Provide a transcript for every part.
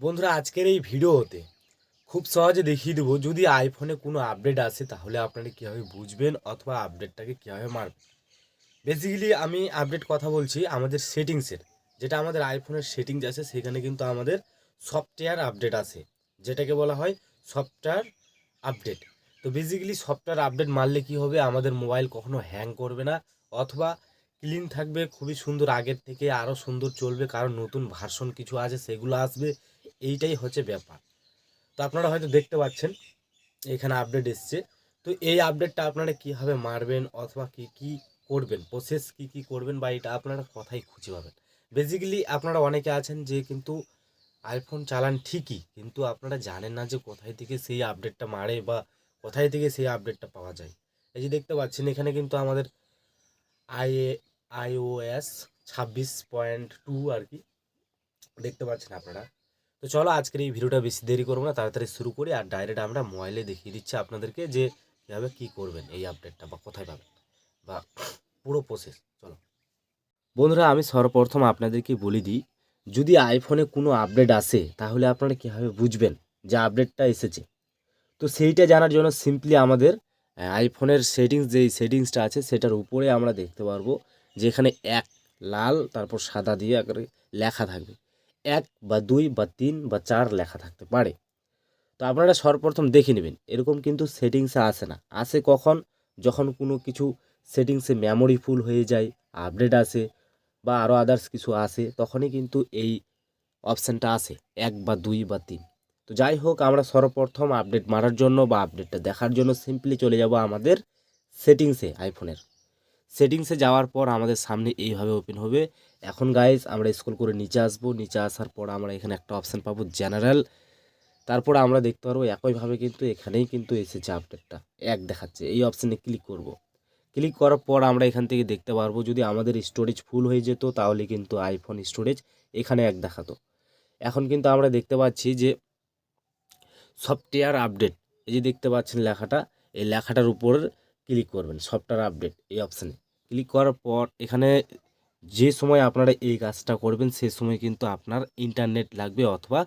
বন্ধুরা, আজকের এই ভিডিওতে খুব সহজে দেখিয়ে দেবো যদি আইফোনে কোনো আপডেট আসে তাহলে আপনারা কীভাবে বুঝবেন অথবা আপডেটটাকে কীভাবে মারবেন। বেসিক্যালি আমি আপডেট কথা বলছি আমাদের সেটিংসের, যেটা আমাদের আইফোনের সেটিংস আছে সেখানে কিন্তু আমাদের সফটওয়্যার আপডেট আছে, যেটাকে বলা হয় সফটওয়্যার আপডেট। তো বেসিক্যালি সফটওয়্যার আপডেট মারলে কি হবে, আমাদের মোবাইল কখনো হ্যাং করবে না অথবা ক্লিন থাকবে, খুবই সুন্দর, আগের থেকে আরও সুন্দর চলবে, কারণ নতুন ভার্সন কিছু আছে সেগুলো আসবে। এইটাই হচ্ছে ব্যাপার। তো আপনারা হয়তো দেখতে পাচ্ছেন এখানে আপডেট এসছে। তো এই আপডেটটা আপনারা কীভাবে মারবেন অথবা কী কী করবেন, প্রসেস কী কী করবেন, বা এটা আপনারা কথাই খুঁজে পাবেন। বেসিক্যালি আপনারা অনেকে আছেন যে কিন্তু আইফোন চালান ঠিকই, কিন্তু আপনারা জানেন না যে কোথায় থেকে সেই আপডেটটা মারে বা কোথায় থেকে সেই আপডেটটা পাওয়া যায়। এই যে দেখতে পাচ্ছেন এখানে কিন্তু আমাদের আই iOS 26.2 আর কি দেখতে পাচ্ছেন আপনারা। তো চলো আজকের এই ভিডিওটা বেশি দেরি করবো না, তাড়াতাড়ি শুরু করি আর ডাইরেক্ট আমরা মোবাইলে দেখিয়ে দিচ্ছি আপনাদেরকে যে কীভাবে কী করবেন এই আপডেটটা বা কোথায় পাবেন বা পুরো প্রসেস। চলো বন্ধুরা, আমি সর্বপ্রথম আপনাদেরকে বলে দিই, যদি আইফোনে কোনো আপডেট আসে তাহলে আপনারা কীভাবে বুঝবেন যে আপডেটটা এসেছে। তো সেইটা জানার জন্য সিম্পলি আমাদের আইফোনের সেটিংস, যেই সেটিংসটা আছে সেটার উপরে আমরা দেখতে পারবো যে এখানে এক লাল তারপর সাদা দিয়ে আকারে লেখা থাকবে, 1 বা 2 বা 3 বা 4 লেখা থাকতে পারে। তো আপনারা সর্বপ্রথম দেখে নেবেন, এরকম কিন্তু সেটিংসে আসে না। আসে কখন? যখন কোনো কিছু সেটিংসে মেমোরি ফুল হয়ে যায়, আপডেট আসে বা আরও আদার্স কিছু আসে, তখনই কিন্তু এই অপশানটা আসে 1 বা 2 বা 3। তো যাই হোক, আমরা সর্বপ্রথম আপডেট মারার জন্য বা আপডেটটা দেখার জন্য সিম্পলি চলে যাব আমাদের সেটিংসে। আইফোনের সেটিংসে যাওয়ার পর আমাদের সামনে এইভাবে ওপেন হবে। এখন গাইজ আমরা স্ক্রল করে নিচে আসবো, নিচে আসার পর আমরা এখানে একটা অপশান পাবো জেনারেল। তারপর আমরা দেখতে পারবো একইভাবে কিন্তু এখানেই কিন্তু এসেছে আপডেটটা, এক দেখাচ্ছে। এই অপশানে ক্লিক করব। ক্লিক করার পর আমরা এখান থেকে দেখতে পারবো যদি আমাদের স্টোরেজ ফুল হয়ে যেত তাহলে কিন্তু আইফোন স্টোরেজ এখানে এক দেখাতো। এখন কিন্তু আমরা দেখতে পাচ্ছি যে সফটওয়্যার আপডেট, এই যে দেখতে পাচ্ছেন লেখাটা, এই লেখাটার উপর ক্লিক করবেন, সফটওয়্যার আপডেট এই অপশানে ক্লিক করার পর এখানে যে সময় আপনারা এই কাজটা করবেন সে সময় কিন্তু আপনার ইন্টারনেট লাগবে অথবা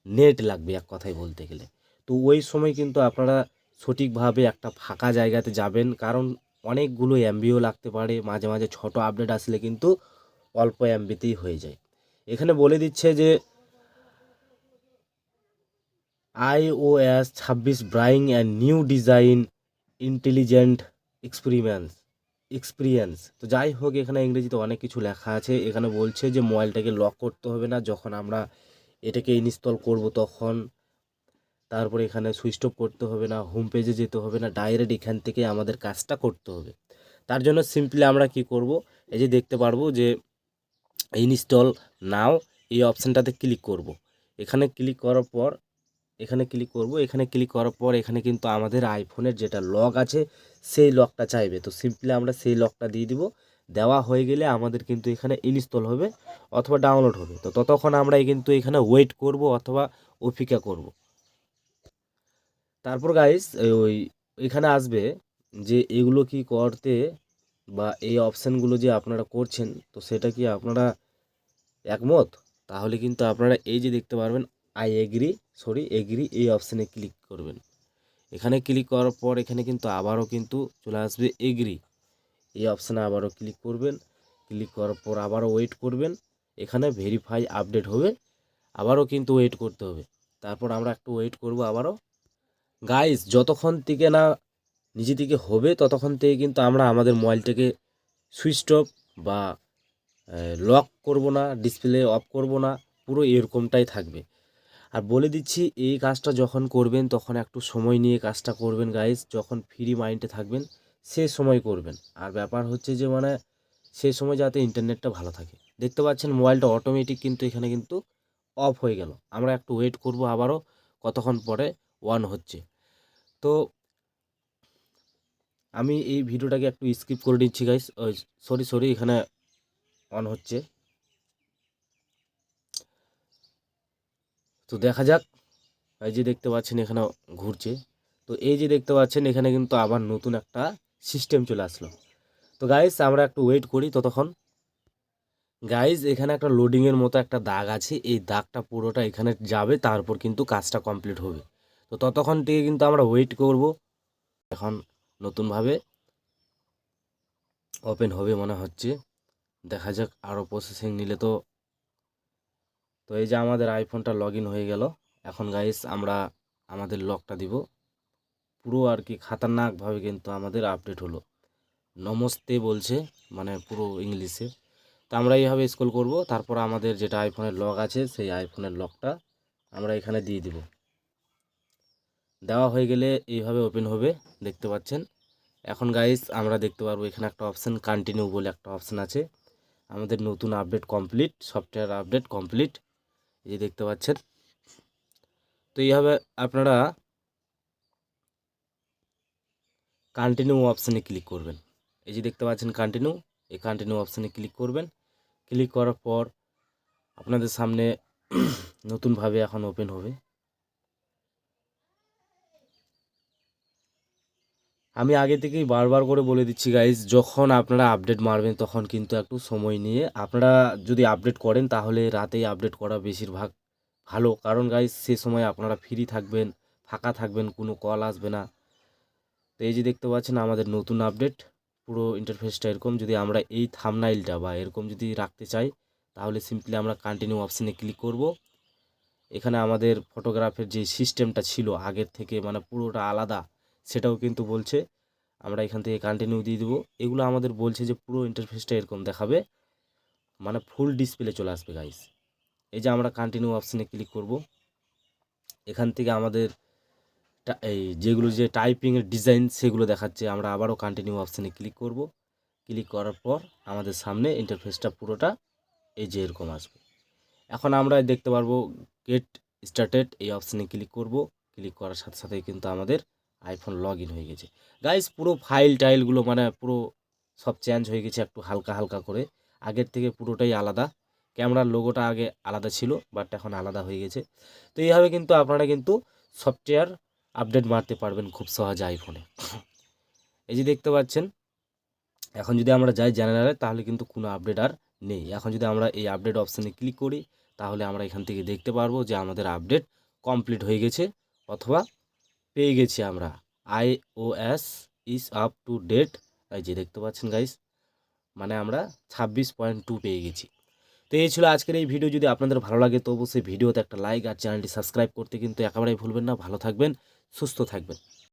নেট লাগবে এক কথায় বলতে গেলে। তো ওই সময় কিন্তু আপনারা সঠিকভাবে একটা ফাঁকা জায়গাতে যাবেন, কারণ অনেকগুলো এমবিও লাগতে পারে। মাঝে মাঝে ছোট আপডেট আসলে কিন্তু অল্প এমবিতেই হয়ে যায়। এখানে বলে দিচ্ছে যে iOS 26 ব্রাইং and new design intelligent experience. তো যাই হোক, এখানে ইংরেজিতে অনেক কিছু লেখা আছে। এখানে বলছে যে মোবাইলটাকে লক করতে হবে না যখন আমরা এটাকে ইনস্টল করব তখন। তারপরে এখানে সুইচ অফ করতে হবে না, হোম পেজে যেতে হবে না, ডাইরেক্ট এখান থেকে আমাদের কাজটা করতে হবে। তার জন্য সিম্পলি আমরা কি করব, এই যে দেখতে পারবো যে ইনস্টল নাও এই অপশানটাতে ক্লিক করব। এখানে ক্লিক করার পর এখানে ক্লিক করার পর এখানে কিন্তু আমাদের আইফোনের যেটা লক আছে সেই লকটা চাইবে। তো সিম্পলি আমরা সেই লকটা দিয়ে দিব। দেওয়া হয়ে গেলে আমাদের কিন্তু এখানে ইনস্টল হবে অথবা ডাউনলোড হবে। তো ততক্ষণ আমরা কিন্তু এখানে ওয়েট করব অথবা অপেক্ষা করব। তারপর গাইস ওই এখানে আসবে যে এগুলো কি করতে বা এই অপশানগুলো যে আপনারা করছেন তো সেটা কি আপনারা একমত? তাহলে কিন্তু আপনারা এই যে দেখতে পারবেন এগ্রি এই অপশানে ক্লিক করবেন। এখানে ক্লিক করার পর এখানে কিন্তু আবারও কিন্তু চলে আসবে এগ্রি এই অপশানে আবারও ক্লিক করবেন। ক্লিক করার পর আবারও ওয়েট করবেন, এখানে ভেরিফাই আপডেট হবে, আবারও কিন্তু ওয়েট করতে হবে। তারপর আমরা একটু ওয়েট করব আবারও। গাইস যতক্ষণ থেকে না নিজে থেকে হবে ততক্ষণ থেকে কিন্তু আমরা আমাদের মোবাইলটাকে সুইচ অফ বা লক করব না, ডিসপ্লে অফ করব না, পুরো এরকমটাই থাকবে। আর বলে দিচ্ছি এই কাজটা যখন করবেন তখন একটু সময় নিয়ে কাজটা করবেন গাইস, যখন ফ্রি মাইন্ডে থাকবেন সে সময় করবেন। আর ব্যাপার হচ্ছে যে মানে সেই সময় যাতে ইন্টারনেটটা ভালো থাকে। দেখতে পাচ্ছেন মোবাইলটা অটোমেটিক কিন্তু এখানে কিন্তু অফ হয়ে গেল। আমরা একটু ওয়েট করব আবারও, কতক্ষণ পরে অন হচ্ছে। তো আমি এই ভিডিওটাকে একটু স্কিপ করে নিচ্ছি গাইস, সরি এখানে অন হচ্ছে। তো দেখা যাক। এই যে দেখতে পাচ্ছেন এখানে ঘুরছে। তো এই যে দেখতে পাচ্ছেন এখানে কিন্তু আবার নতুন একটা সিস্টেম চলে আসলো। তো গাইস আমরা একটু ওয়েট করি ততক্ষণ। গাইজ এখানে একটা লোডিংয়ের মতো একটা দাগ আছে, এই দাগটা পুরোটা এখানে যাবে, তারপর কিন্তু কাজটা কমপ্লিট হবে। তো ততক্ষণ থেকে কিন্তু আমরা ওয়েট করব। এখন নতুনভাবে ওপেন হবে মনে হচ্ছে, দেখা যাক আরও প্রসেসিং নিলে। তো তো এই যে আমাদের আইফোনটা লগ ইন হয়ে গেল। এখন গাইস আমরা আমাদের লকটা দিব। পুরো আর কি খাতারনাকভাবে কিন্তু আমাদের আপডেট হলো। নমস্তে বলছে, মানে পুরো ইংলিশে। তো আমরা এইভাবে স্ক্রল করব, তারপর আমাদের যেটা আইফোনের লক আছে সেই আইফোনের লকটা আমরা এখানে দিয়ে দিব। দেওয়া হয়ে গেলে এইভাবে ওপেন হবে, দেখতে পাচ্ছেন। এখন গাইস আমরা দেখতে পারবো এখানে একটা অপশান কন্টিনিউ বলে একটা অপশান আছে। আমাদের নতুন update complete, software update complete, এই যে দেখতে পাচ্ছেন। তো এইভাবে আপনারা কন্টিনিউ অপশানে ক্লিক করবেন। এই যে দেখতে পাচ্ছেন কন্টিনিউ, এই কন্টিনিউ অপশানে ক্লিক করবেন। ক্লিক করার পর আপনাদের সামনে নতুনভাবে এখন ওপেন হবে। আমি আগে থেকেই বারবার করে বলে দিচ্ছি গাইজ, যখন আপনারা আপডেট মারবেন তখন কিন্তু একটু সময় নিয়ে আপনারা যদি আপডেট করেন তাহলে রাতেই আপডেট করা বেশিরভাগ ভালো। কারণ গাইজ সে সময় আপনারা ফ্রি থাকবেন, ফাঁকা থাকবেন, কোনো কল আসবে না। তো এই যে দেখতে পাচ্ছেন আমাদের নতুন আপডেট, পুরো ইন্টারফেসটা এরকম। যদি আমরা এই থাম্বনেইলটা বা এরকম যদি রাখতে চাই তাহলে সিম্পলি আমরা কন্টিনিউ অপশানে ক্লিক করব। এখানে আমাদের ফটোগ্রাফের যে সিস্টেমটা ছিল আগের থেকে, মানে পুরোটা আলাদা, সেটাও কিন্তু বলছে। আমরা এখান থেকে কন্টিনিউ দিয়ে দেবো। এগুলো আমাদের বলছে যে পুরো ইন্টারফেসটা এরকম দেখাবে, মানে ফুল ডিসপ্লে চলে আসবে গাইস। এই যে আমরা কন্টিনিউ অপশানে ক্লিক করব। এখান থেকে আমাদের এই যেগুলো যে টাইপিংয়ের ডিজাইন সেগুলো দেখাচ্ছে। আমরা আবারও কন্টিনিউ অপশানে ক্লিক করব। ক্লিক করার পর আমাদের সামনে ইন্টারফেসটা পুরোটা এই যে এরকম আসবে। এখন আমরা দেখতে পারবো গেট স্টার্টেড, এই অপশানে ক্লিক করব। ক্লিক করার সাথে সাথেই কিন্তু আমাদের আইফোন লগ ইন হয়ে গেছে গাইস। পুরো ফাইল টাইলগুলো মানে পুরো সব চেঞ্জ হয়ে গেছে একটু হালকা হালকা করে। আগের থেকে পুরোটাই আলাদা। ক্যামেরার লোগোটা আগে আলাদা ছিল, বাট এখন আলাদা হয়ে গেছে। তো এইভাবে কিন্তু আপনারা কিন্তু সফটওয়্যার আপডেট মারতে পারবেন খুব সহজে আইফোনে। এই যে দেখতে পাচ্ছেন, এখন যদি আমরা যাই জেনারেলে তাহলে কিন্তু কোনো আপডেট আর নেই। এখন যদি আমরা এই আপডেট অপশানে ক্লিক করি তাহলে আমরা এখান থেকে দেখতে পারবো যে আমাদের আপডেট কমপ্লিট হয়ে গেছে, অথবা পেয়ে গেছি আমরা iOS is up to date. এই যে দেখতে পাচ্ছেন গাইস, মানে আমরা 26.2 পেয়ে গেছি। তো এই ছিল আজকের এই ভিডিও। যদি আপনাদের ভালো লাগে তো অবশ্যই ভিডিওতে একটা লাইক আর চ্যানেলটি সাবস্ক্রাইব করতে কিন্তু একেবারেই ভুলবেন না। ভালো থাকবেন, সুস্থ থাকবেন।